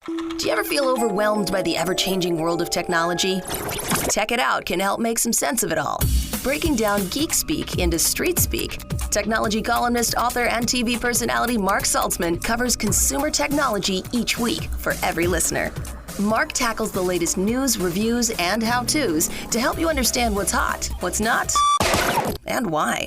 Do you ever feel overwhelmed by the ever-changing world of technology? Tech It Out can help make some sense of it all. Breaking down geek speak into street speak, technology columnist, author, and TV personality Mark Saltzman covers consumer technology each week for every listener. Mark tackles the latest news, reviews, and how-tos to help you understand what's hot, what's not, and why.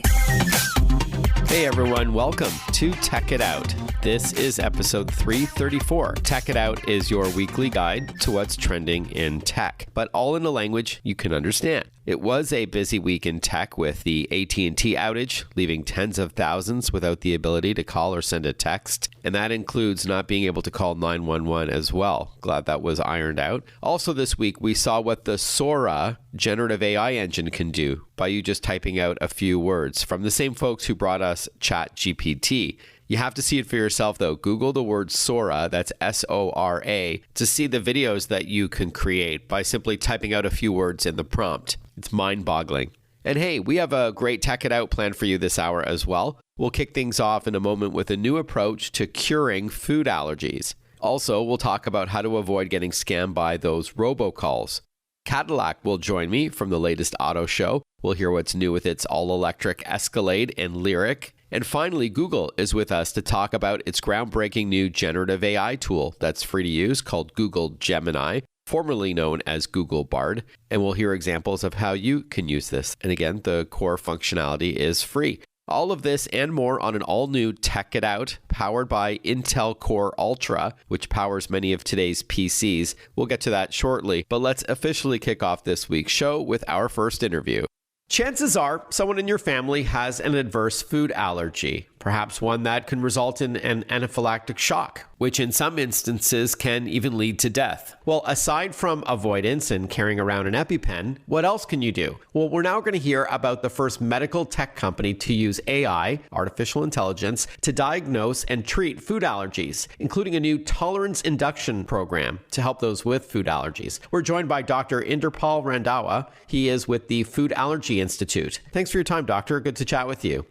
Hey everyone, welcome to Tech It Out. This is episode 334. Tech It Out is your weekly guide to what's trending in tech, but all in a language you can understand. It was a busy week in tech with the AT&T outage, leaving tens of thousands without the ability to call or send a text. And that includes not being able to call 911 as well. Glad that was ironed out. Also this week, we saw what the Sora generative AI engine can do by you just typing out a few words from the same folks who brought us ChatGPT. You have to see it for yourself, though. Google the word Sora, that's S-O-R-A, to see the videos that you can create by simply typing out a few words in the prompt. It's mind-boggling. And hey, we have a great Tech It Out plan for you this hour as well. We'll kick things off in a moment with a new approach to curing food allergies. Also, we'll talk about how to avoid getting scammed by those robocalls. Cadillac will join me from the latest auto show. We'll hear what's new with its all-electric Escalade and Lyric. And finally, Google is with us to talk about its groundbreaking new generative AI tool that's free to use called Google Gemini, formerly known as Google Bard. And we'll hear examples of how you can use this. And again, the core functionality is free. All of this and more on an all-new Tech It Out, powered by Intel Core Ultra, which powers many of today's PCs. We'll get to that shortly, but let's officially kick off this week's show with our first interview. Chances are someone in your family has an adverse food allergy, perhaps one that can result in an anaphylactic shock, which in some instances can even lead to death. Well, aside from avoidance and carrying around an EpiPen, what else can you do? Well, we're now going to hear about the first medical tech company to use AI, artificial intelligence, to diagnose and treat food allergies, including a new tolerance induction program to help those with food allergies. We're joined by Dr. Inderpal Randhawa. He is with the Food Allergy Institute. Thanks for your time, doctor. Good to chat with you.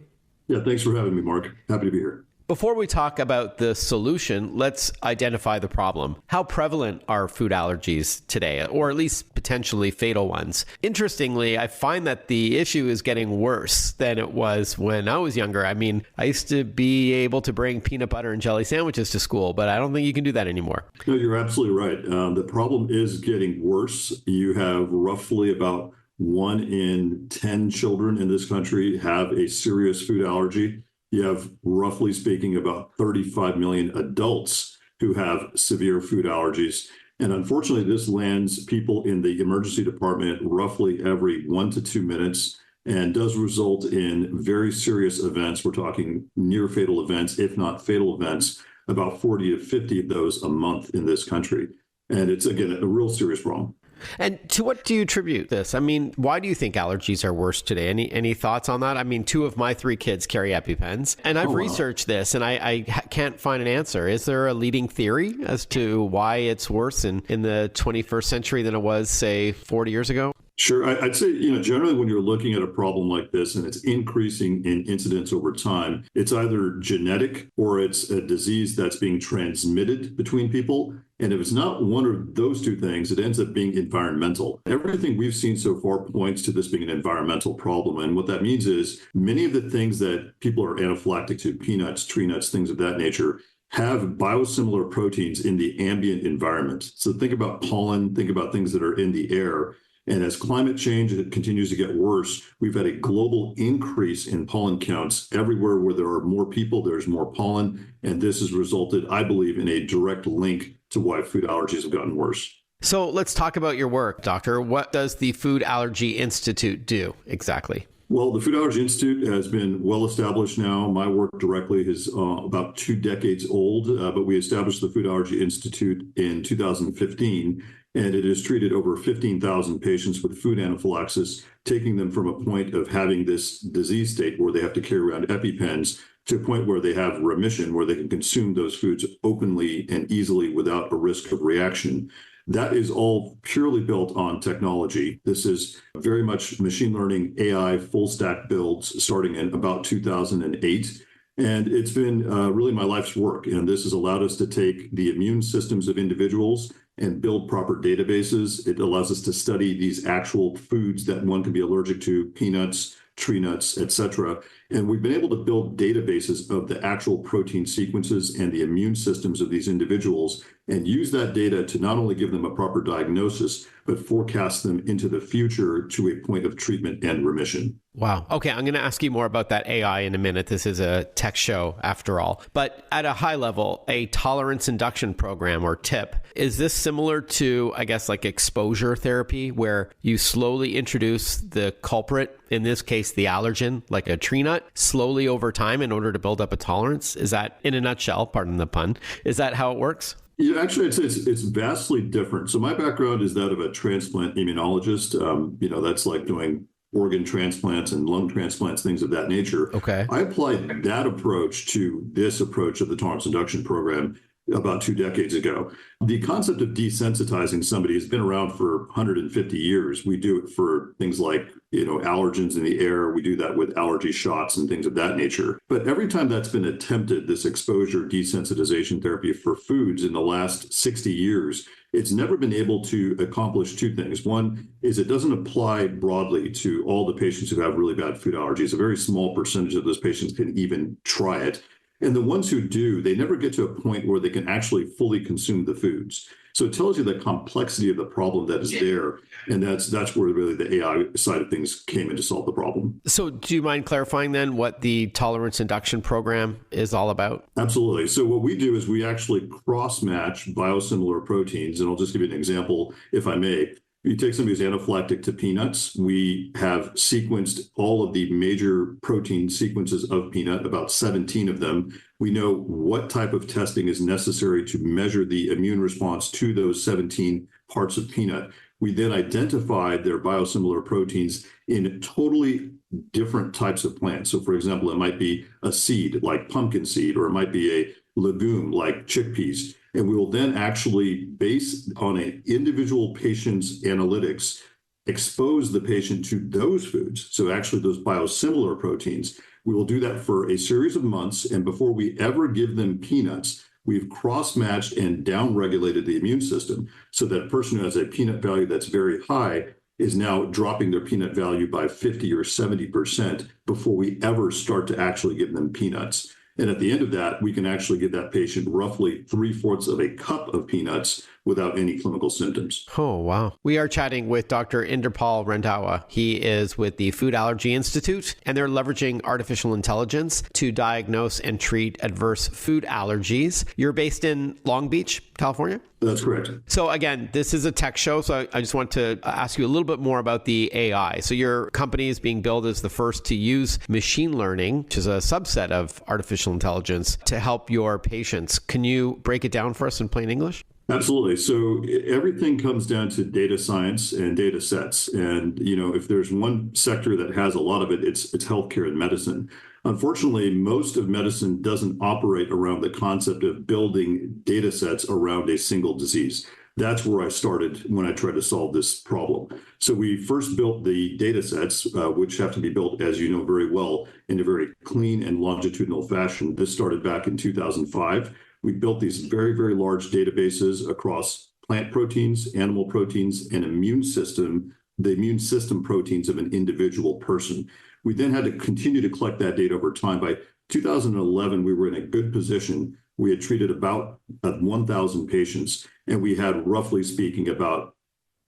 Yeah, thanks for having me, Mark. Happy to be here. Before we talk about the solution, let's identify the problem. How prevalent are food allergies today, or at least potentially fatal ones? Interestingly, I find that the issue is getting worse than it was when I was younger. I mean, I used to be able to bring peanut butter and jelly sandwiches to school, but I don't think you can do that anymore. No, you're absolutely right. The problem is getting worse. You have roughly about 1 in 10 children in this country have a serious food allergy. You have, roughly speaking, about 35 million adults who have severe food allergies. And unfortunately, this lands people in the emergency department roughly every 1 to 2 minutes and does result in very serious events. We're talking near fatal events, if not fatal events, about 40 to 50 of those a month in this country. And it's, again, a real serious problem. And to what do you attribute this? I mean, why do you think allergies are worse today? Any thoughts on that? I mean, 2 of my 3 kids carry EpiPens, and I've researched this, and I can't find an answer. Is there a leading theory as to why it's worse in the 21st century than it was, say, 40 years ago? Sure. I'd say, generally when you're looking at a problem like this and it's increasing in incidence over time, it's either genetic or it's a disease that's being transmitted between people. And if it's not one of those 2 things, it ends up being environmental. Everything we've seen so far points to this being an environmental problem. And what that means is many of the things that people are anaphylactic to, peanuts, tree nuts, things of that nature, have biosimilar proteins in the ambient environment. So think about pollen, think about things that are in the air. And as climate change continues to get worse, we've had a global increase in pollen counts. Everywhere where there are more people, there's more pollen. And this has resulted, I believe, in a direct link to why food allergies have gotten worse. So let's talk about your work, doctor. What does the Food Allergy Institute do exactly? Well, the Food Allergy Institute has been well established now. My work directly is about 2 decades old, but we established the Food Allergy Institute in 2015. And it has treated over 15,000 patients with food anaphylaxis, taking them from a point of having this disease state where they have to carry around EpiPens to a point where they have remission, where they can consume those foods openly and easily without a risk of reaction. That is all purely built on technology. This is very much machine learning, AI, full stack builds starting in about 2008. And it's been really my life's work. And this has allowed us to take the immune systems of individuals and build proper databases. It allows us to study these actual foods that one can be allergic to, peanuts, tree nuts, et cetera. And we've been able to build databases of the actual protein sequences and the immune systems of these individuals and use that data to not only give them a proper diagnosis, but forecast them into the future to a point of treatment and remission. Wow. Okay, I'm going to ask you more about that AI in a minute. This is a tech show after all. But at a high level, a tolerance induction program or TIP, is this similar to, I guess, like exposure therapy, where you slowly introduce the culprit, in this case, the allergen, like a tree nut, slowly over time in order to build up a tolerance? Is that, in a nutshell, pardon the pun, is that how it works? Yeah, actually, I'd say it's vastly different. So my background is that of a transplant immunologist. That's like doing organ transplants and lung transplants, things of that nature. Okay. I applied that approach to this approach of the tolerance induction program about 2 decades ago. The concept of desensitizing somebody has been around for 150 years. We do it for things like, allergens in the air. We do that with allergy shots and things of that nature. But every time that's been attempted, this exposure desensitization therapy for foods in the last 60 years, it's never been able to accomplish 2 things. One is it doesn't apply broadly to all the patients who have really bad food allergies. A very small percentage of those patients can even try it. And the ones who do, they never get to a point where they can actually fully consume the foods. So it tells you the complexity of the problem that is there. And that's where really the AI side of things came in to solve the problem. So do you mind clarifying then what the tolerance induction program is all about? Absolutely. So what we do is we actually cross-match biosimilar proteins. And I'll just give you an example, if I may. You take somebody who's anaphylactic to peanuts. We have sequenced all of the major protein sequences of peanut, about 17 of them. We know what type of testing is necessary to measure the immune response to those 17 parts of peanut. We then identified their biosimilar proteins in totally different types of plants. So for example, it might be a seed like pumpkin seed, or it might be a legume like chickpeas. And we will then actually, based on an individual patient's analytics, expose the patient to those foods. So actually those biosimilar proteins. We will do that for a series of months. And before we ever give them peanuts, we've cross-matched and down-regulated the immune system. So that a person who has a peanut value that's very high is now dropping their peanut value by 50 or 70% before we ever start to actually give them peanuts. And at the end of that, we can actually give that patient roughly 3/4 of a cup of peanuts without any clinical symptoms. Oh, wow. We are chatting with Dr. Inderpal Randhawa. He is with the Food Allergy Institute, and they're leveraging artificial intelligence to diagnose and treat adverse food allergies. You're based in Long Beach, California? That's correct. So again, this is a tech show, so I just want to ask you a little bit more about the AI. So your company is being billed as the first to use machine learning, which is a subset of artificial intelligence, to help your patients. Can you break it down for us in plain English? Absolutely. So everything comes down to data science and data sets. And, if there's one sector that has a lot of it, it's healthcare and medicine. Unfortunately, most of medicine doesn't operate around the concept of building data sets around a single disease. That's where I started when I tried to solve this problem. So we first built the data sets, which have to be built, as you know very well, in a very clean and longitudinal fashion. This started back in 2005. We built these very, very large databases across plant proteins, animal proteins, and the immune system proteins of an individual person. We then had to continue to collect that data over time. By 2011, we were in a good position. We had treated about 1,000 patients, and we had, roughly speaking, about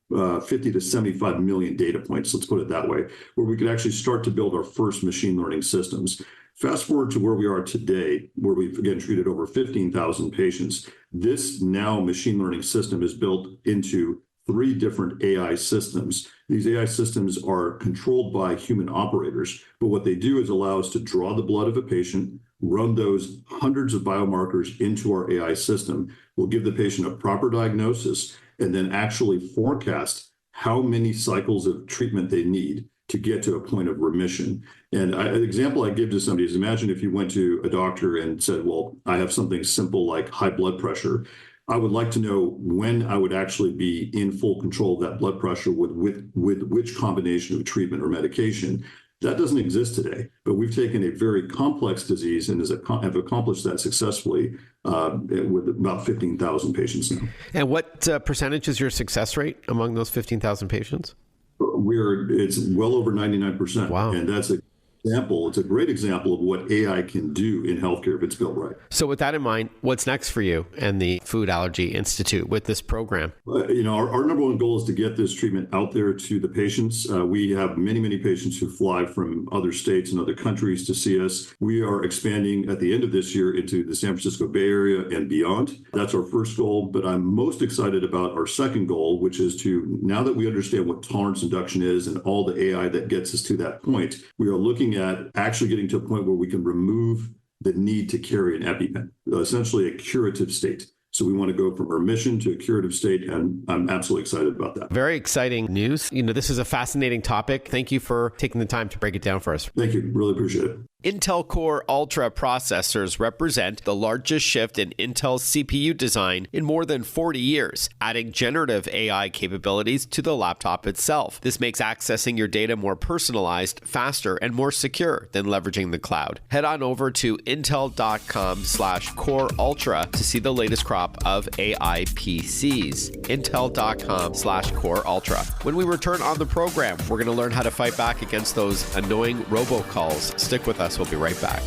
50 to 75 million data points, let's put it that way, where we could actually start to build our first machine learning systems. Fast forward to where we are today, where we've again treated over 15,000 patients. This now machine learning system is built into 3 different AI systems. These AI systems are controlled by human operators, but what they do is allow us to draw the blood of a patient, run those hundreds of biomarkers into our AI system. We'll give the patient a proper diagnosis and then actually forecast how many cycles of treatment they need to get to a point of remission. And an example I give to somebody is, imagine if you went to a doctor and said, well, I have something simple like high blood pressure. I would like to know when I would actually be in full control of that blood pressure with which combination of treatment or medication. That doesn't exist today, but we've taken a very complex disease and have accomplished that successfully with about 15,000 patients now. And what percentage is your success rate among those 15,000 patients? It's well over 99%. Wow. And that's it's a great example of what AI can do in healthcare if it's built right. So with that in mind, what's next for you and the Food Allergy Institute with this program? Our number one goal is to get this treatment out there to the patients. We have many, many patients who fly from other states and other countries to see us. We are expanding at the end of this year into the San Francisco Bay Area and beyond. That's our first goal, but I'm most excited about our second goal, which is to, now that we understand what tolerance induction is and all the AI that gets us to that point, we are looking at actually getting to a point where we can remove the need to carry an EpiPen, essentially a curative state. So we want to go from remission to a curative state, and I'm absolutely excited about that. Very exciting news. This is a fascinating topic. Thank you for taking the time to break it down for us. Thank you. Really appreciate it. Intel Core Ultra processors represent the largest shift in Intel's CPU design in more than 40 years, adding generative AI capabilities to the laptop itself. This makes accessing your data more personalized, faster, and more secure than leveraging the cloud. Head on over to intel.com/Core Ultra to see the latest crop of AI PCs. Intel.com/Core Ultra. When we return on the program, we're going to learn how to fight back against those annoying robocalls. Stick with us. We'll be right back.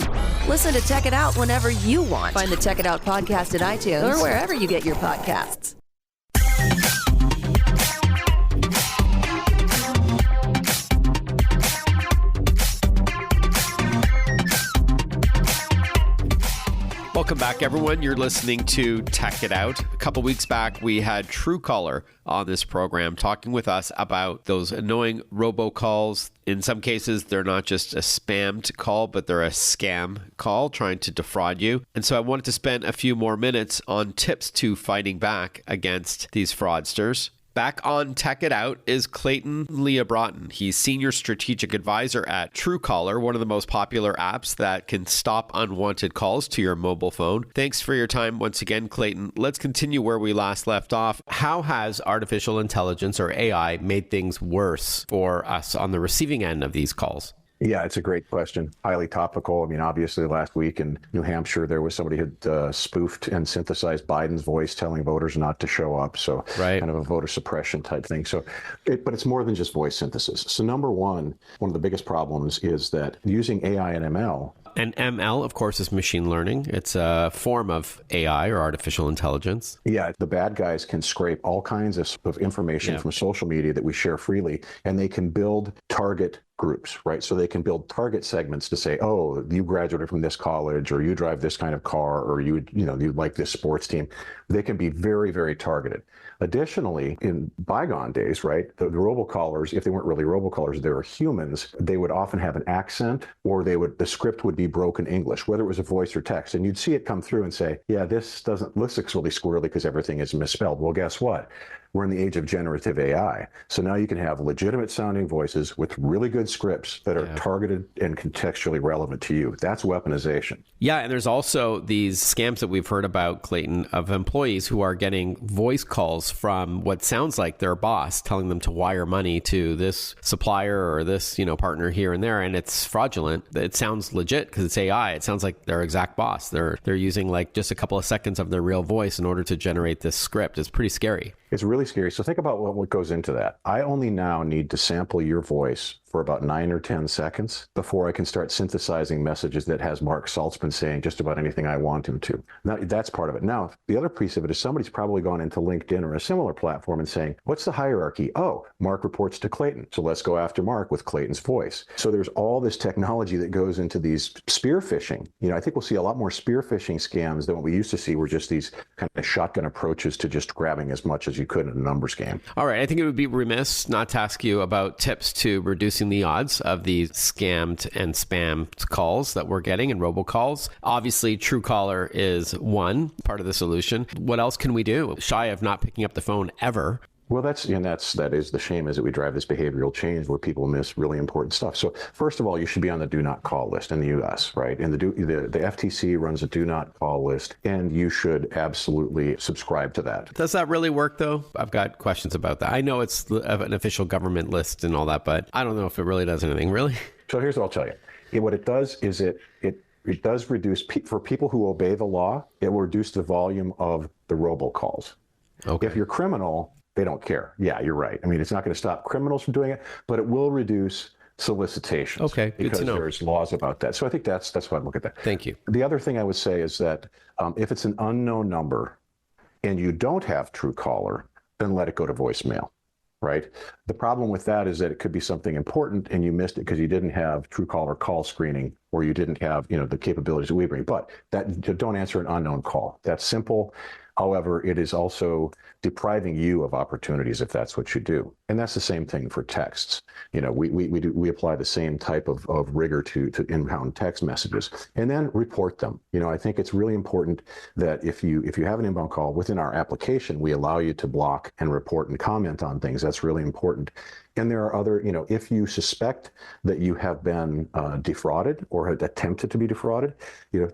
Listen to Tech It Out whenever you want. Find the Tech It Out podcast at iTunes or wherever you get your podcasts. Welcome back, everyone. You're listening to Tech It Out. A couple weeks back, we had Truecaller on this program talking with us about those annoying robocalls. In some cases, they're not just a spammed call, but they're a scam call trying to defraud you. And so I wanted to spend a few more minutes on tips to fighting back against these fraudsters. Back on Tech It Out is Clayton LiaBraaten. He's Senior Strategic Advisor at Truecaller, one of the most popular apps that can stop unwanted calls to your mobile phone. Thanks for your time once again, Clayton. Let's continue where we last left off. How has artificial intelligence or AI made things worse for us on the receiving end of these calls? Yeah, it's a great question. Highly topical. I mean, obviously last week in New Hampshire, there was somebody who had spoofed and synthesized Biden's voice telling voters not to show up. So kind of a voter suppression type thing. So, but it's more than just voice synthesis. So number one of the biggest problems is that using AI and ML. And ML, of course, is machine learning. It's a form of AI or artificial intelligence. Yeah, the bad guys can scrape all kinds of information from social media that we share freely, and they can build target groups, right? So they can build target segments to say, oh, you graduated from this college, or you drive this kind of car, or you like this sports team. They can be very, very targeted. Additionally, in bygone days, right, the robocallers, if they weren't really robocallers, they were humans, they would often have an accent, or the script would be broken English, whether it was a voice or text. And you'd see it come through and say, yeah, this looks really squirrely because everything is misspelled. Well, guess what? We're in the age of generative AI. So now you can have legitimate sounding voices with really good scripts that are targeted and contextually relevant to you. That's weaponization. Yeah, and there's also these scams that we've heard about, Clayton, of employees who are getting voice calls from what sounds like their boss telling them to wire money to this supplier or this, partner here and there, and it's fraudulent. It sounds legit because it's AI. It sounds like their exact boss. They're using like just a couple of seconds of their real voice in order to generate this script. It's pretty scary. It's really scary. So think about what goes into that. I only now need to sample your voice for about 9 or 10 seconds before I can start synthesizing messages that has Mark Saltzman saying just about anything I want him to. Now, that's part of it. Now, the other piece of it is somebody's probably gone into LinkedIn or a similar platform and saying, what's the hierarchy? Oh, Mark reports to Clayton. So let's go after Mark with Clayton's voice. So there's all this technology that goes into these spear phishing. I think we'll see a lot more spear phishing scams than what we used to see, were just these kind of shotgun approaches to just grabbing as much as you could in a numbers game. All right. I think it would be remiss not to ask you about tips to reducing the odds of these scammed and spammed calls that we're getting and robocalls. Obviously, Truecaller is one part of the solution. What else can we do? Shy of not picking up the phone ever. Well, that is the shame, is that we drive this behavioral change where people miss really important stuff. So first of all, you should be on the do not call list in the U.S., right? And the FTC runs a do not call list, and you should absolutely subscribe to that. Does that really work, though? I've got questions about that. I know it's an official government list and all that, but I don't know if it really does anything, really. So here's what I'll tell you. What it does is it does reduce, for people who obey the law, it will reduce the volume of the robocalls. Okay. If you're criminal, they don't care. Yeah, you're right. I mean, it's not going to stop criminals from doing it, but it will reduce solicitations. Okay, good to know. Because there's laws about that. So I think that's why I look at that. Thank you. The other thing I would say is that if it's an unknown number and you don't have Truecaller, then let it go to voicemail, right? The problem with that is that it could be something important and you missed it because you didn't have Truecaller call screening or you didn't have, the capabilities that we bring. But don't answer an unknown call. That's simple. However, it is also depriving you of opportunities if that's what you do. And that's the same thing for texts. We apply the same type of rigor to inbound text messages and then report them. I think it's really important that if you have an inbound call within our application, we allow you to block and report and comment on things. That's really important. And there are other, if you suspect that you have been defrauded or had attempted to be defrauded,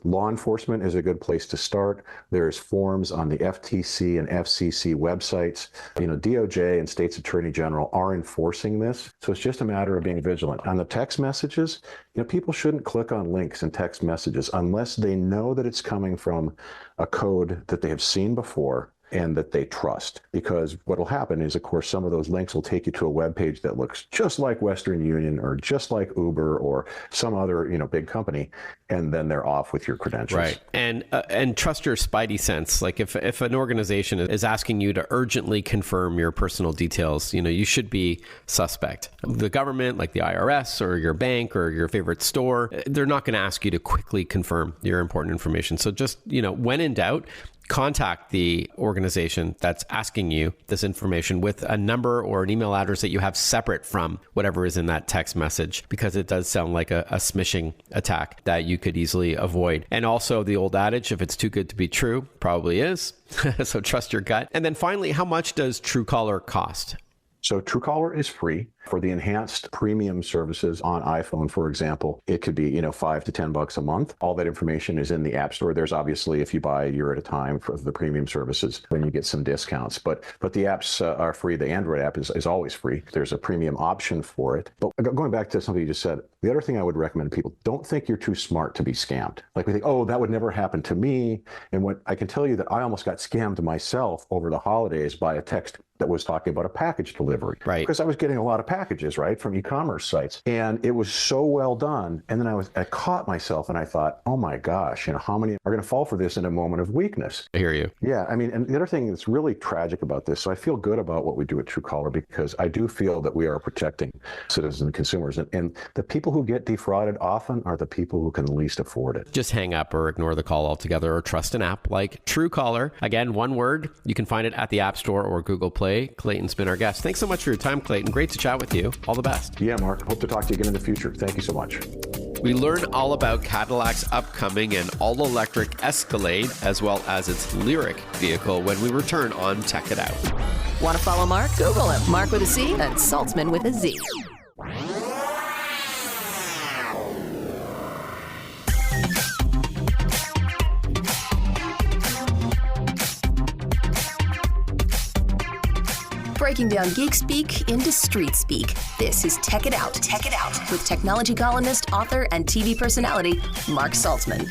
law enforcement is a good place to start. There's forms on the FTC and FCC websites. DOJ and state's attorney general are enforcing this. So it's just a matter of being vigilant. On the text messages, people shouldn't click on links in text messages unless they know that it's coming from a code that they have seen before and that they trust. Because what will happen is, of course, some of those links will take you to a web page that looks just like Western Union or just like Uber or some other, big company, and then they're off with your credentials. Right. And trust your spidey sense. Like if an organization is asking you to urgently confirm your personal details, you should be suspect. The government, like the IRS or your bank or your favorite store, they're not going to ask you to quickly confirm your important information. So just, when in doubt, contact the organization that's asking you this information with a number or an email address that you have separate from whatever is in that text message, because it does sound like a smishing attack that you could easily avoid. And also the old adage, if it's too good to be true, probably is. So trust your gut. And then finally, how much does Truecaller cost? So Truecaller is free. For the enhanced premium services on iPhone, for example, it could be, $5 to $10 a month. All that information is in the App Store. There's obviously, if you buy a year at a time for the premium services, then you get some discounts. But the apps are free. The Android app is always free. There's a premium option for it. But going back to something you just said, the other thing I would recommend to people, don't think you're too smart to be scammed. Like we think, oh, that would never happen to me. And what I can tell you that I almost got scammed myself over the holidays by a text that was talking about a package delivery. Right. Because I was getting a lot of packages, right, from e-commerce sites. And it was so well done. And then I caught myself and I thought, oh my gosh, how many are going to fall for this in a moment of weakness? I hear you. Yeah. I mean, and the other thing that's really tragic about this, so I feel good about what we do at Truecaller because I do feel that we are protecting citizens and consumers. And the people who get defrauded often are the people who can least afford it. Just hang up or ignore the call altogether or trust an app like Truecaller. Again, one word. You can find it at the App Store or Google Play. Clayton's been our guest. Thanks so much for your time, Clayton. Great to chat with you. All the best. Yeah, Mark. Hope to talk to you again in the future. Thank you so much. We learn all about Cadillac's upcoming and all-electric Escalade, as well as its lyric vehicle, when we return on Tech It Out. Want to follow Mark? Google him. Mark with a C and Saltzman with a Z. Breaking down geek speak into street speak. This is Tech It Out. Tech It Out with technology columnist, author, and TV personality Mark Saltzman.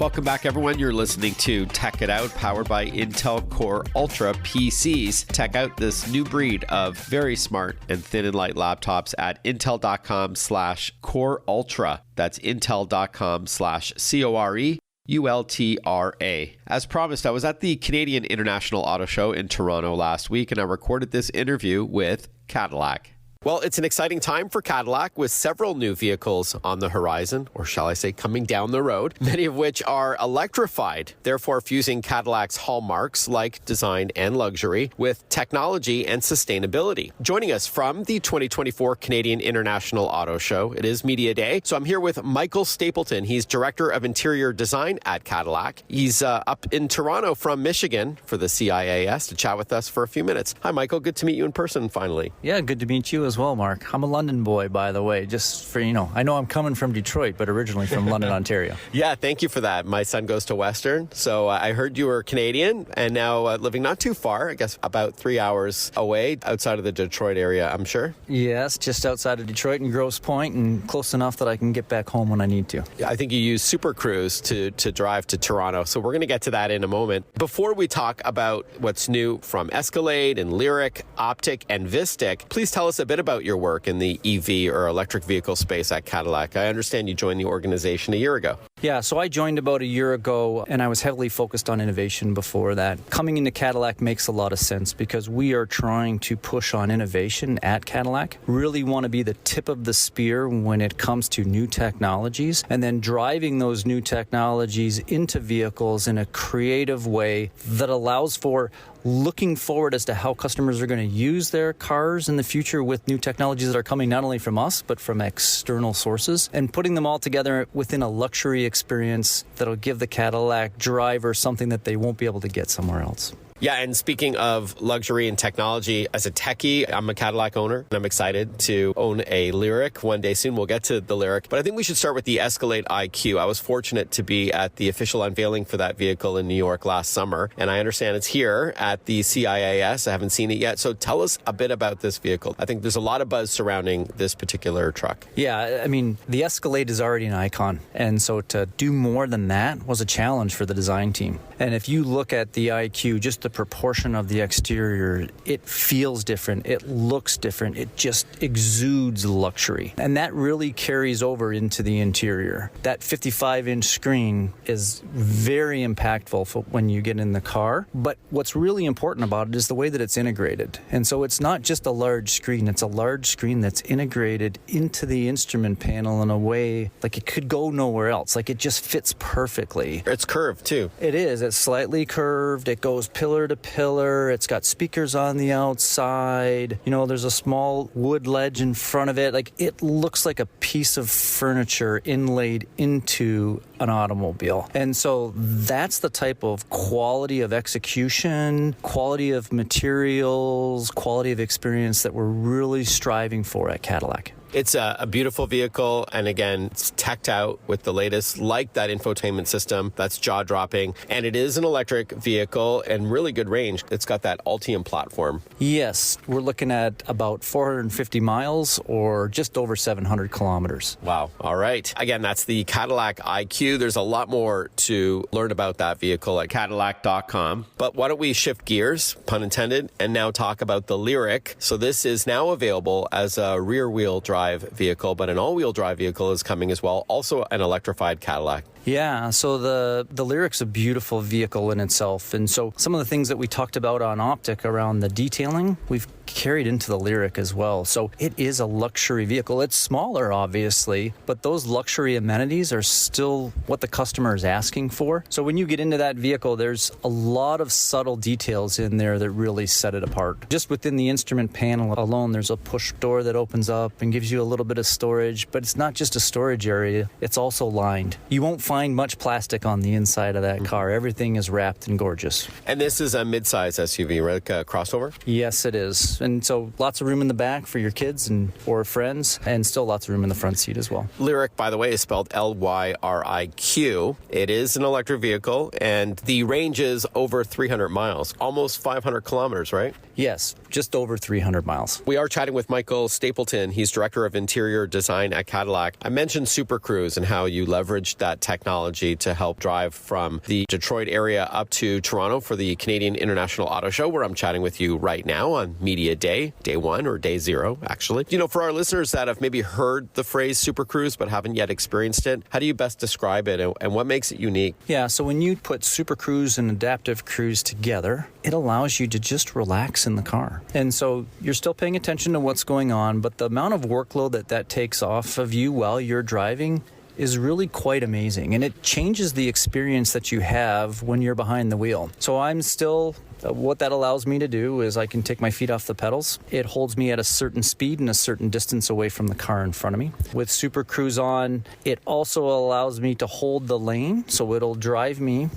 Welcome back, everyone. You're listening to Tech It Out, powered by Intel Core Ultra PCs. Check out this new breed of very smart and thin and light laptops at intel.com/Core Ultra. That's intel.com/CORE. ULTRA. As promised, I was at the Canadian International Autoshow in Toronto last week, and I recorded this interview with Cadillac. Well, it's an exciting time for Cadillac with several new vehicles on the horizon, or shall I say coming down the road, many of which are electrified, therefore fusing Cadillac's hallmarks like design and luxury with technology and sustainability. Joining us from the 2024 Canadian International Auto Show, it is Media Day, so I'm here with Michael Stapleton. He's Director of Interior Design at Cadillac. He's up in Toronto from Michigan for the CIAS to chat with us for a few minutes. Hi, Michael. Good to meet you in person finally. Yeah, good to meet you as as well, Mark. I'm a London boy, by the way, just for, I know I'm coming from Detroit, but originally from London, Ontario. Yeah, thank you for that. My son goes to Western, so I heard you were Canadian and now living not too far, I guess about 3 hours away outside of the Detroit area, I'm sure. Yes, just outside of Detroit and Grosse Pointe, and close enough that I can get back home when I need to. I think you use Super Cruise to drive to Toronto, so we're going to get to that in a moment. Before we talk about what's new from Escalade and Lyric, Optic, and Vistic, please tell us a bit about your work in the EV or electric vehicle space at Cadillac. I understand you joined the organization a year ago. Yeah, so I joined about a year ago, and I was heavily focused on innovation before that. Coming into Cadillac makes a lot of sense because we are trying to push on innovation at Cadillac, really want to be the tip of the spear when it comes to new technologies, and then driving those new technologies into vehicles in a creative way that allows for looking forward as to how customers are going to use their cars in the future with new technologies that are coming not only from us, but from external sources, and putting them all together within a luxury experience that'll give the Cadillac driver something that they won't be able to get somewhere else. Yeah, and speaking of luxury and technology, as a techie, I'm a Cadillac owner, and I'm excited to own a Lyric one day soon. We'll get to the Lyric, but I think we should start with the Escalade IQ. I was fortunate to be at the official unveiling for that vehicle in New York last summer, and I understand it's here at the CIAS. I haven't seen it yet, so tell us a bit about this vehicle. I think there's a lot of buzz surrounding this particular truck. Yeah, I mean, the Escalade is already an icon, and so to do more than that was a challenge for the design team. And if you look at the IQ, just the proportion of the exterior, it feels different, it looks different, it just exudes luxury. And that really carries over into the interior. That 55-inch screen is very impactful for when you get in the car. But what's really important about it is the way that it's integrated. And so it's not just a large screen, it's a large screen that's integrated into the instrument panel in a way like it could go nowhere else. Like it just fits perfectly. It's curved too. It is. It's slightly curved. It goes pillar to pillar. It's got speakers on the outside. There's a small wood ledge in front of it. Like it looks like a piece of furniture inlaid into an automobile. And so that's the type of quality of execution, quality of materials, quality of experience that we're really striving for at Cadillac. It's a beautiful vehicle, and again, it's teched out with the latest, like that infotainment system that's jaw-dropping, and it is an electric vehicle and really good range. It's got that Ultium platform. Yes, we're looking at about 450 miles or just over 700 kilometers. Wow. All right. Again, that's the Cadillac IQ. There's a lot more to learn about that vehicle at Cadillac.com. But why don't we shift gears, pun intended, and now talk about the Lyric. So this is now available as a rear-wheel drive vehicle, but an all-wheel drive vehicle is coming as well, also an electrified Cadillac. Yeah, so the Lyric's a beautiful vehicle in itself, and so some of the things that we talked about on Optic around the detailing, we've carried into the Lyric as well. So it is a luxury vehicle. It's smaller, obviously, but those luxury amenities are still what the customer is asking for. So when you get into that vehicle, there's a lot of subtle details in there that really set it apart. Just within the instrument panel alone, there's a push door that opens up and gives you a little bit of storage, but it's not just a storage area, it's also lined. You won't find much plastic on the inside of that car. Everything is wrapped and gorgeous. And this is a mid-size SUV, right? A crossover? Yes, it is. And so lots of room in the back for your kids and or friends, and still lots of room in the front seat as well. Lyric, by the way, is spelled Lyriq. It is an electric vehicle, and the range is over 300 miles, almost 500 kilometers, right? Yes, just over 300 miles. We are chatting with Michael Stapleton. He's Director of Interior Design at Cadillac. I mentioned Super Cruise and how you leveraged that technology to help drive from the Detroit area up to Toronto for the Canadian International Autoshow, where I'm chatting with you right now on Media Day 1 or Day 0, actually. You know, for our listeners that have maybe heard the phrase Super Cruise but haven't yet experienced it, how do you best describe it and what makes it unique? Yeah, so when you put Super Cruise and Adaptive Cruise together, it allows you to just relax in the car. And so you're still paying attention to what's going on, but the amount of workload that takes off of you while you're driving is really quite amazing. And it changes the experience that you have when you're behind the wheel. So I'm still What that allows me to do is I can take my feet off the pedals. It holds me at a certain speed and a certain distance away from the car in front of me. With Super Cruise on, it also allows me to hold the lane, so it'll drive me,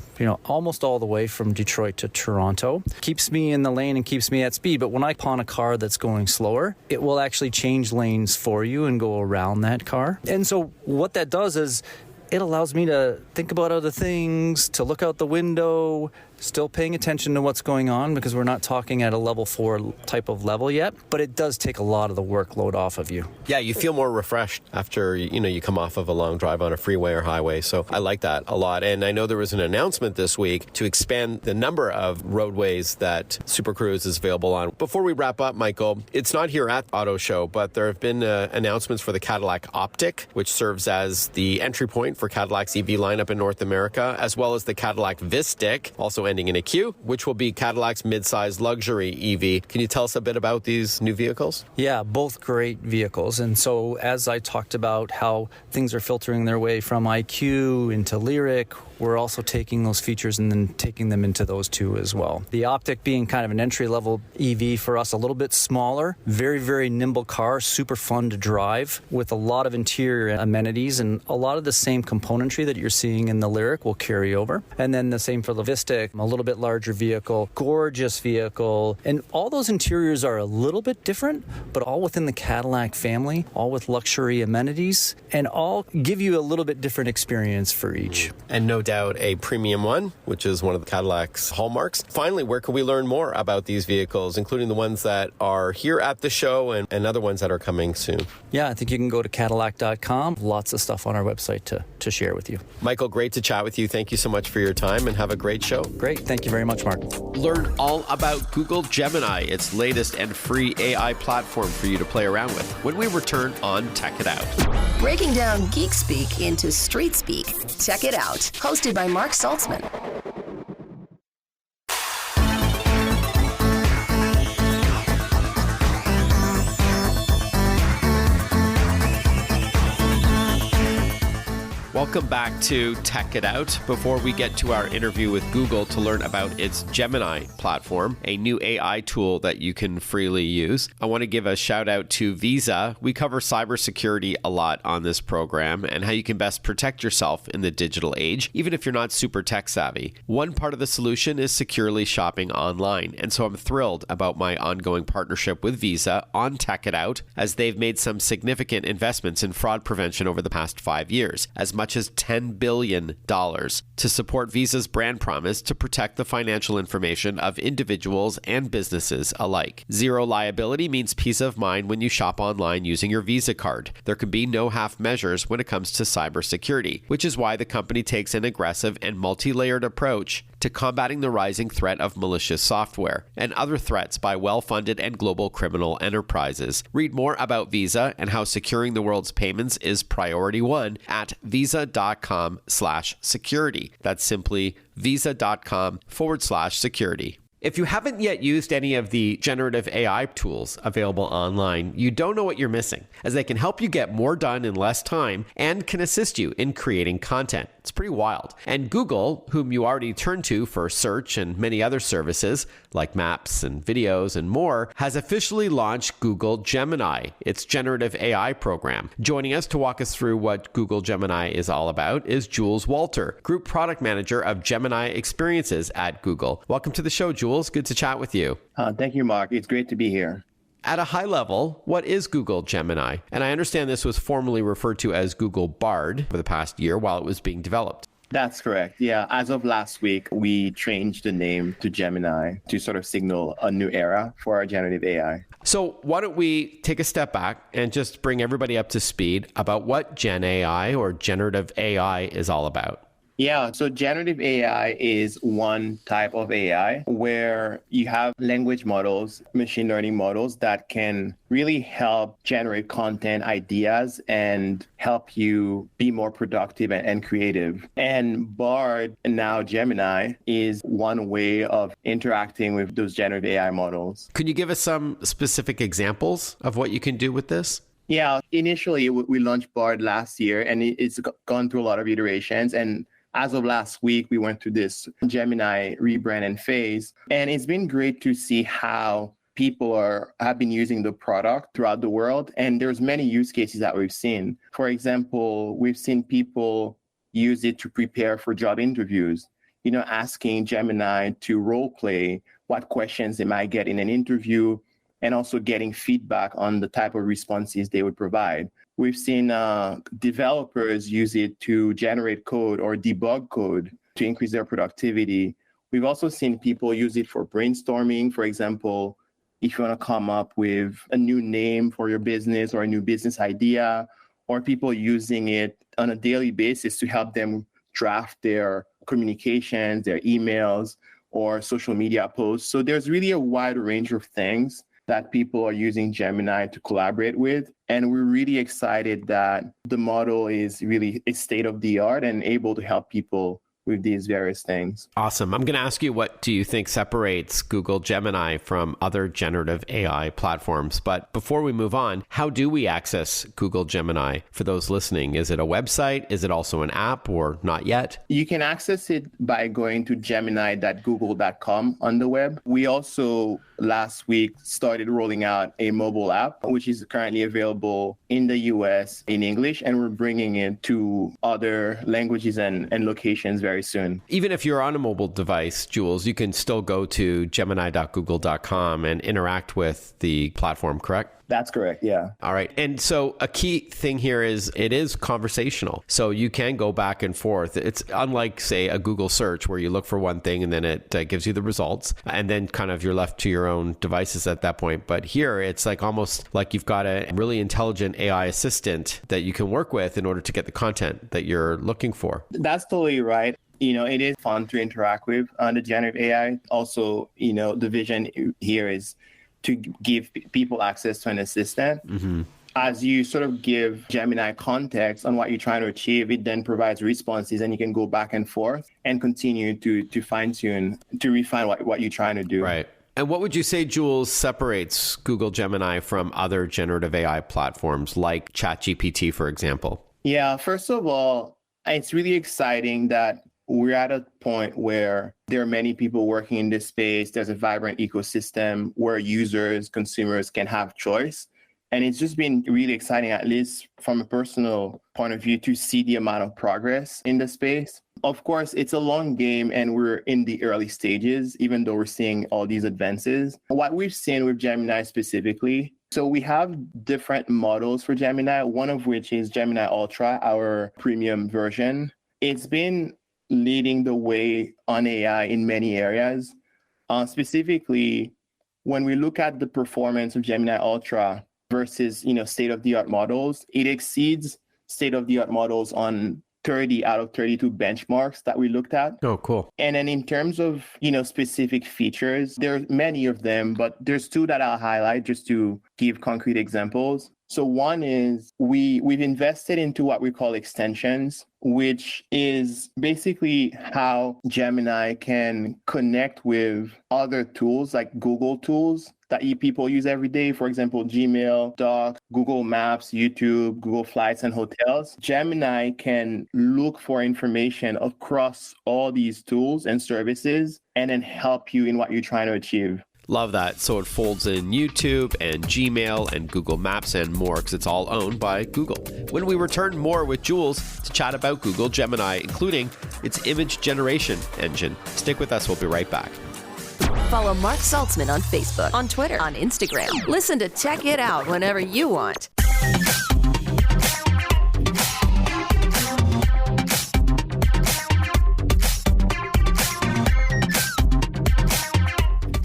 almost all the way from Detroit to Toronto. Keeps me in the lane and keeps me at speed, but when I pawn a car that's going slower, it will actually change lanes for you and go around that car. And so what that does is it allows me to think about other things, to look out the window, still paying attention to what's going on because we're not talking at a level 4 type of level yet, but it does take a lot of the workload off of you. Yeah, you feel more refreshed after, you come off of a long drive on a freeway or highway. So I like that a lot. And I know there was an announcement this week to expand the number of roadways that Super Cruise is available on. Before we wrap up, Michael, it's not here at Auto Show, but there have been announcements for the Cadillac Optic, which serves as the entry point for Cadillac's EV lineup in North America, as well as the Cadillac Vistiq, also ending in a Q, which will be Cadillac's mid-size luxury EV. Can you tell us a bit about these new vehicles? Yeah, both great vehicles. And so as I talked about how things are filtering their way from IQ into Lyric, we're also taking those features and then taking them into those two as well. The Optic being kind of an entry-level EV for us, a little bit smaller, very, very nimble car, super fun to drive with a lot of interior amenities, and a lot of the same componentry that you're seeing in the Lyric will carry over. And then the same for the Vistiq, a little bit larger vehicle, gorgeous vehicle, and all those interiors are a little bit different, but all within the Cadillac family, all with luxury amenities, and all give you a little bit different experience for each. And no doubt a premium one, which is one of the Cadillac's hallmarks. Finally, where can we learn more about these vehicles, including the ones that are here at the show and other ones that are coming soon? Yeah, I think you can go to Cadillac.com. Lots of stuff on our website to share with you. Michael, great to chat with you. Thank you so much for your time and have a great show. Great. Thank you very much, Mark. Learn all about Google Gemini, its latest and free AI platform for you to play around with when we return on Tech It Out. Breaking down geek speak into street speak. Tech It Out, hosted by Mark Saltzman. Welcome back to Tech It Out. Before we get to our interview with Google to learn about its Gemini platform, a new AI tool that you can freely use, I want to give a shout out to Visa. We cover cybersecurity a lot on this program and how you can best protect yourself in the digital age, even if you're not super tech savvy. One part of the solution is securely shopping online, and so I'm thrilled about my ongoing partnership with Visa on Tech It Out, as they've made some significant investments in fraud prevention over the past 5 years, as much as $10 billion to support Visa's brand promise to protect the financial information of individuals and businesses alike. Zero liability means peace of mind when you shop online using your Visa card. There can be no half measures when it comes to cybersecurity, which is why the company takes an aggressive and multi-layered approach to combating the rising threat of malicious software and other threats by well-funded and global criminal enterprises. Read more about Visa and how securing the world's payments is priority one at visa.com/security. That's simply visa.com/security. If you haven't yet used any of the generative AI tools available online, you don't know what you're missing, as they can help you get more done in less time and can assist you in creating content. It's pretty wild. And Google, whom you already turn to for search and many other services like maps and videos and more, has officially launched Google Gemini, its generative AI program. Joining us to walk us through what Google Gemini is all about is Jules Walter, Group Product Manager of Gemini Experiences at Google. Welcome to the show, Jules. Good to chat with you. Thank you, Mark. It's great to be here. At a high level, what is Google Gemini? And I understand this was formerly referred to as Google Bard for the past year while it was being developed. That's correct. Yeah. As of last week, we changed the name to Gemini to sort of signal a new era for our generative AI. So why don't we take a step back and just bring everybody up to speed about what Gen AI or generative AI is all about? Yeah, so generative AI is one type of AI where you have language models, machine learning models that can really help generate content ideas and help you be more productive and creative. And Bard, and now Gemini, is one way of interacting with those generative AI models. Could you give us some specific examples of what you can do with this? Yeah, initially we launched Bard last year and it's gone through a lot of iterations. And as of last week, we went through this Gemini rebranding phase. And it's been great to see how people have been using the product throughout the world. And there's many use cases that we've seen. For example, we've seen people use it to prepare for job interviews, asking Gemini to role play what questions they might get in an interview, and also getting feedback on the type of responses they would provide. We've seen developers use it to generate code or debug code to increase their productivity. We've also seen people use it for brainstorming. For example, if you want to come up with a new name for your business or a new business idea, or people using it on a daily basis to help them draft their communications, their emails, or social media posts. So there's really a wide range of things that people are using Gemini to collaborate with. And we're really excited that the model is really state of the art and able to help people with these various things. Awesome. I'm going to ask you, what do you think separates Google Gemini from other generative AI platforms? But before we move on, how do we access Google Gemini for those listening? Is it a website? Is it also an app, or not yet? You can access it by going to gemini.google.com on the web. We also last week started rolling out a mobile app, which is currently available in the US in English, and we're bringing it to other languages and locations very soon. Even if you're on a mobile device, Jules, you can still go to gemini.google.com and interact with the platform, correct? That's correct, yeah. All right. And so a key thing here is it is conversational. So you can go back and forth. It's unlike, say, a Google search where you look for one thing and then it gives you the results, and then kind of you're left to your own devices at that point. But here it's like almost like you've got a really intelligent AI assistant that you can work with in order to get the content that you're looking for. That's totally right. It is fun to interact with the generative AI. Also, the vision here is to give people access to an assistant. Mm-hmm. As you sort of give Gemini context on what you're trying to achieve, it then provides responses, and you can go back and forth and continue to fine-tune, to refine what you're trying to do. Right. And what would you say, Jules, separates Google Gemini from other generative AI platforms like ChatGPT, for example? Yeah, first of all, it's really exciting that we're at a point where there are many people working in this space. There's a vibrant ecosystem where users, consumers can have choice. And it's just been really exciting, at least from a personal point of view, to see the amount of progress in the space. Of course, it's a long game and we're in the early stages, even though we're seeing all these advances. What we've seen with Gemini specifically, so we have different models for Gemini, one of which is Gemini Ultra, our premium version. It's been leading the way on AI in many areas. Specifically, when we look at the performance of Gemini Ultra versus, state-of-the-art models, it exceeds state-of-the-art models on 30 out of 32 benchmarks that we looked at. Oh, cool. And then in terms of, specific features, there are many of them, but there's two that I'll highlight just to give concrete examples. So one is we've invested into what we call extensions, which is basically how Gemini can connect with other tools like Google tools that people use every day. For example, Gmail, Docs, Google Maps, YouTube, Google Flights and Hotels. Gemini can look for information across all these tools and services and then help you in what you're trying to achieve. Love that. So it folds in YouTube and Gmail and Google Maps and more because it's all owned by Google. When we return, more with Jules to chat about Google Gemini, including its image generation engine. Stick with us. We'll be right back. Follow Mark Saltzman on Facebook, on Twitter, on Instagram. Listen to Tech It Out whenever you want.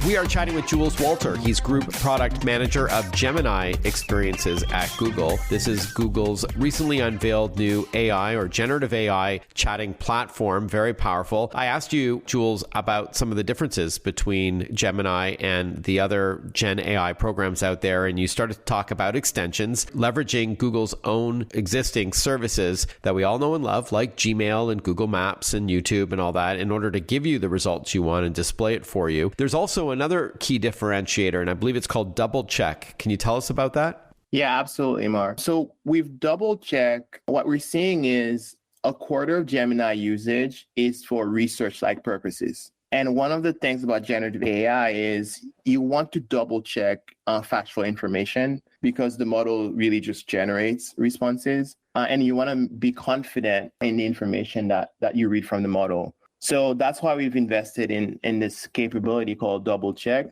We are chatting with Jules Walter. He's Group Product Manager of Gemini Experiences at Google. This is Google's recently unveiled new AI or generative AI chatting platform. Very powerful. I asked you, Jules, about some of the differences between Gemini and the other Gen AI programs out there, and you started to talk about extensions, leveraging Google's own existing services that we all know and love, like Gmail and Google Maps and YouTube and all that, in order to give you the results you want and display it for you. There's also another key differentiator, and I believe it's called double check. Can you tell us about that? Yeah, absolutely, Mark. So we've double checked. What we're seeing is a quarter of Gemini usage is for research-like purposes. And one of the things about generative AI is you want to double check factual information because the model really just generates responses. And you want to be confident in the information that you read from the model. So that's why we've invested in this capability called double check.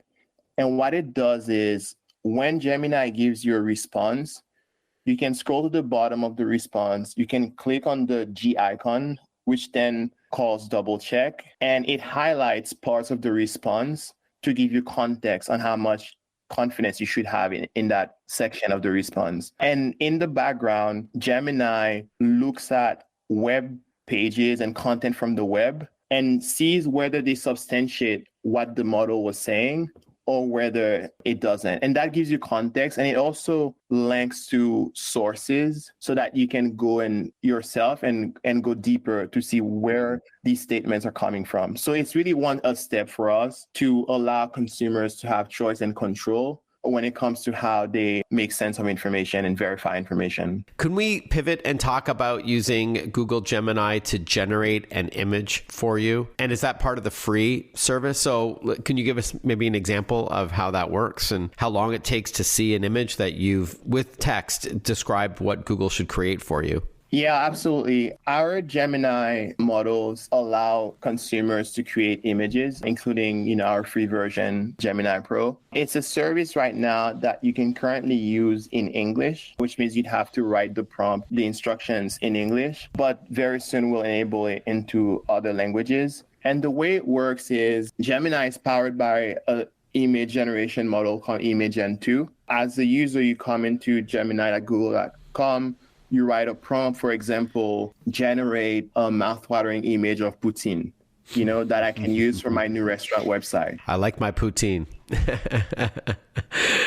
And what it does is when Gemini gives you a response, you can scroll to the bottom of the response. You can click on the G icon, which then calls double check, and it highlights parts of the response to give you context on how much confidence you should have in that section of the response. And in the background, Gemini looks at web pages and content from the web and sees whether they substantiate what the model was saying or whether it doesn't. And that gives you context. And it also links to sources so that you can go in yourself and go deeper to see where these statements are coming from. So it's really a step for us to allow consumers to have choice and control when it comes to how they make sense of information and verify information. Can we pivot and talk about using Google Gemini to generate an image for you? And is that part of the free service? So can you give us maybe an example of how that works and how long it takes to see an image that you've, with text, described what Google should create for you? Yeah, absolutely. Our Gemini models allow consumers to create images, including, our free version, Gemini Pro. It's a service right now that you can currently use in English, which means you'd have to write the prompt, the instructions in English, but very soon we'll enable it into other languages. And the way it works is Gemini is powered by an image generation model called Imagen 2. As a user, you come into gemini.google.com, you write a prompt, for example, generate a mouthwatering image of poutine, that I can use for my new restaurant website. I like my poutine.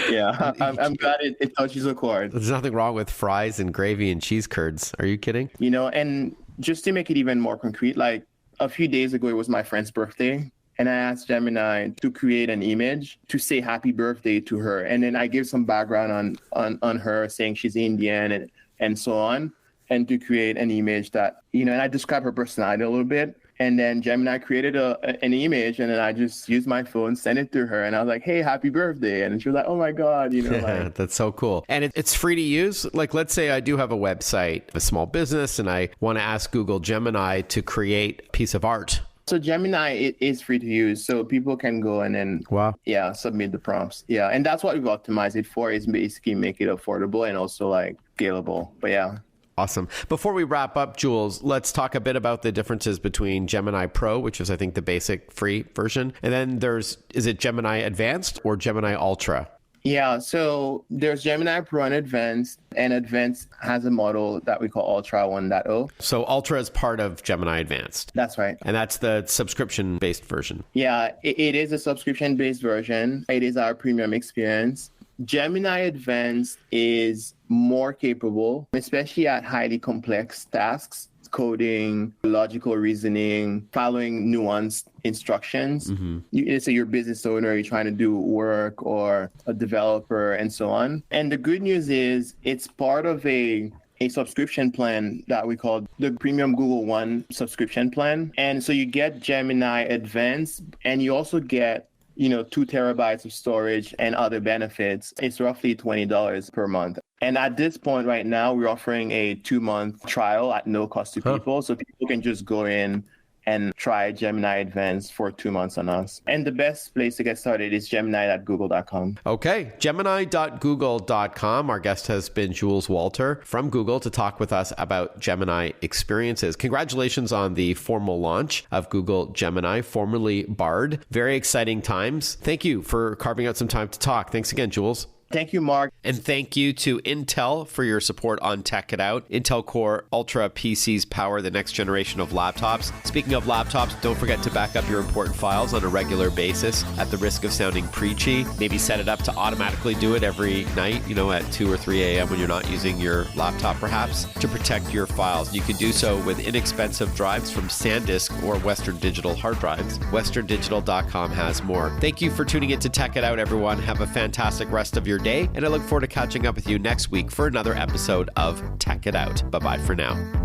Yeah, I'm glad it touches a chord. There's nothing wrong with fries and gravy and cheese curds. Are you kidding? And just to make it even more concrete, like a few days ago, it was my friend's birthday. And I asked Gemini to create an image to say happy birthday to her. And then I give some background on her, saying she's Indian and so on, and to create an image that, and I describe her personality a little bit. And then Gemini created an image, and then I just used my phone, sent it to her, and I was like, hey, happy birthday. And she was like, oh my God, like. That's so cool. And it's free to use. Like, let's say I do have a website, a small business, and I want to ask Google Gemini to create a piece of art. So Gemini, it is free to use, so people can go and then submit the prompts. Yeah, and that's what we've optimized it for, is basically make it affordable and also like scalable. But yeah. Awesome. Before we wrap up, Jules, let's talk a bit about the differences between Gemini Pro, which is I think the basic free version, and then is it Gemini Advanced or Gemini Ultra? Yeah, so there's Gemini Pro and Advanced has a model that we call Ultra 1.0. So Ultra is part of Gemini Advanced. That's right. And that's the subscription-based version. Yeah, it is a subscription-based version. It is our premium experience. Gemini Advanced is more capable, especially at highly complex tasks, coding, logical reasoning, following nuanced instructions. Mm-hmm. So you're a business owner, you're trying to do work, or a developer, and so on. And the good news is it's part of a subscription plan that we call the Premium Google One subscription plan. And so you get Gemini Advanced, and you also get 2 terabytes of storage and other benefits. It's roughly $20 per month. And at this point right now, we're offering a 2-month trial at no cost to people. So people can just go in and try Gemini Advanced for 2 months on us. And the best place to get started is gemini.google.com. Okay, gemini.google.com. Our guest has been Jules Walter from Google to talk with us about Gemini experiences. Congratulations on the formal launch of Google Gemini, formerly Bard. Very exciting times. Thank you for carving out some time to talk. Thanks again, Jules. Thank you, Mark. And thank you to Intel for your support on Tech It Out. Intel Core Ultra PCs power the next generation of laptops. Speaking of laptops, don't forget to back up your important files on a regular basis. At the risk of sounding preachy, maybe set it up to automatically do it every night, at 2 or 3 a.m. when you're not using your laptop, perhaps, to protect your files. You can do so with inexpensive drives from SanDisk or Western Digital hard drives. WesternDigital.com has more. Thank you for tuning in to Tech It Out, everyone. Have a fantastic rest of your day, and I look forward to catching up with you next week for another episode of Tech It Out. Bye-bye for now.